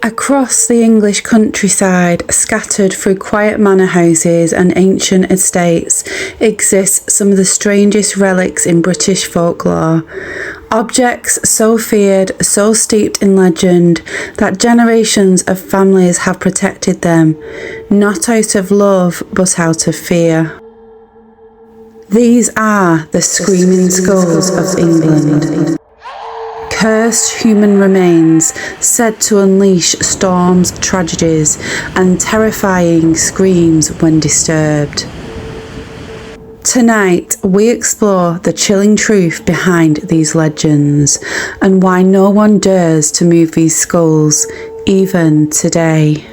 Across the English countryside, scattered through quiet manor houses and ancient estates, exist some of the strangest relics in British folklore. Objects so feared, so steeped in legend, that generations of families have protected them, not out of love, but out of fear. These are the Screaming Skulls of England. Cursed human remains said to unleash storms, tragedies, and terrifying screams when disturbed. Tonight, we explore the chilling truth behind these legends and why no one dares to move these skulls, even today.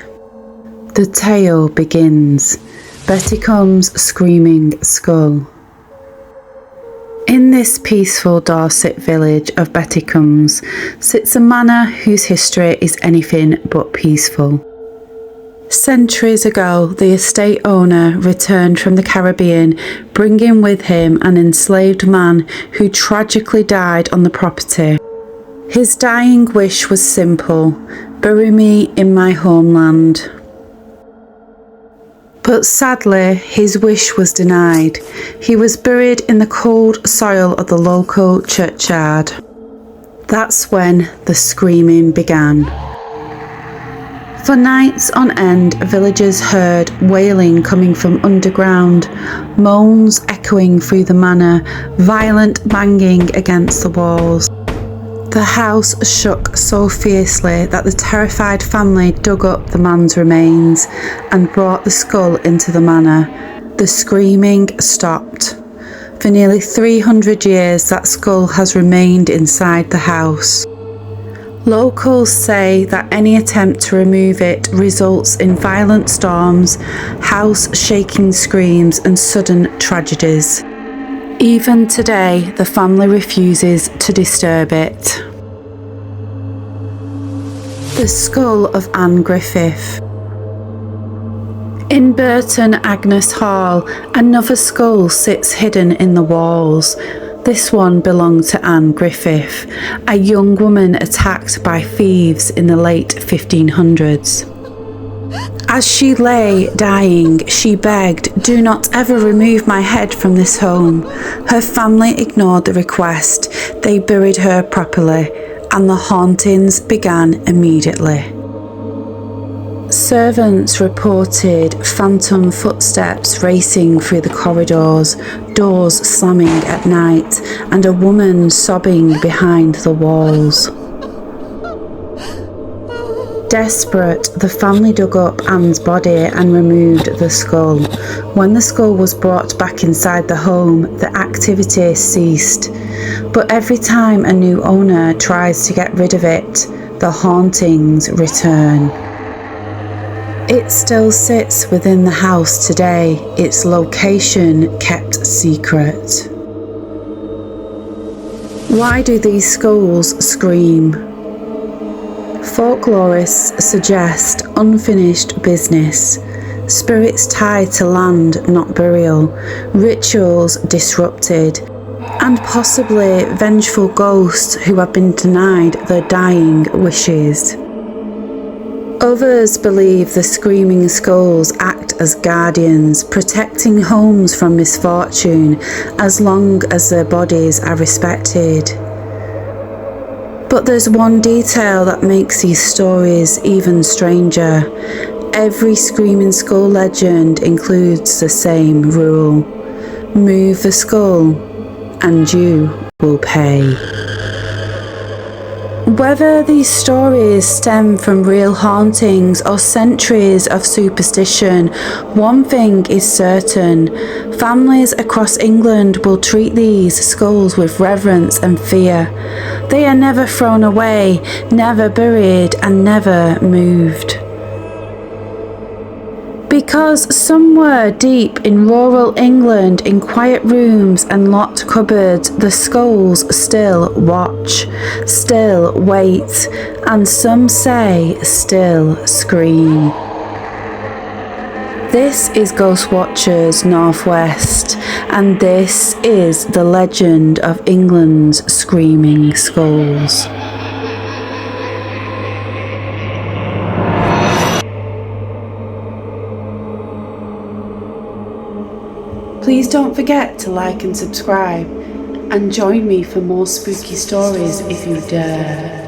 The tale begins. Betticom's Screaming Skull. In this peaceful Dorset village of Betticom's sits a manor whose history is anything but peaceful. Centuries ago, the estate owner returned from the Caribbean, bringing with him an enslaved man who tragically died on the property. His dying wish was simple: bury me in my homeland. But sadly, his wish was denied. He was buried in the cold soil of the local churchyard. That's when the screaming began. For nights on end, villagers heard wailing coming from underground, moans echoing through the manor, violent banging against the walls. The house shook so fiercely that the terrified family dug up the man's remains and brought the skull into the manor. The screaming stopped. For nearly 300 years, that skull has remained inside the house. Locals say that any attempt to remove it results in violent storms, house-shaking screams, and sudden tragedies. Even today, the family refuses to disturb it. The Skull of Anne Griffith. In Burton Agnes Hall, another skull sits hidden in the walls. This one belonged to Anne Griffith, a young woman attacked by thieves in the late 1500s. As she lay dying, she begged, "Do not ever remove my head from this home." Her family ignored the request. They buried her properly, and the hauntings began immediately. Servants reported phantom footsteps racing through the corridors, doors slamming at night, and a woman sobbing behind the walls. Desperate, the family dug up Anne's body and removed the skull. When the skull was brought back inside the home, the activity ceased. But every time a new owner tries to get rid of it, the hauntings return. It still sits within the house today, its location kept secret. Why do these skulls scream? Folklorists suggest unfinished business, spirits tied to land, not burial, rituals disrupted, and possibly vengeful ghosts who have been denied their dying wishes. Others believe the screaming skulls act as guardians, protecting homes from misfortune as long as their bodies are respected. But there's one detail that makes these stories even stranger. Every screaming skull legend includes the same rule: move the skull and you will pay. Whether these stories stem from real hauntings or centuries of superstition, one thing is certain: families across England will treat these skulls with reverence and fear. They are never thrown away, never buried, and never moved. Because somewhere deep in rural England, in quiet rooms and locked cupboards, the skulls still watch, still wait, and some say still scream. This is Ghost Watchers Northwest, and this is the legend of England's Screaming Skulls. Please don't forget to like and subscribe, and join me for more spooky stories if you dare.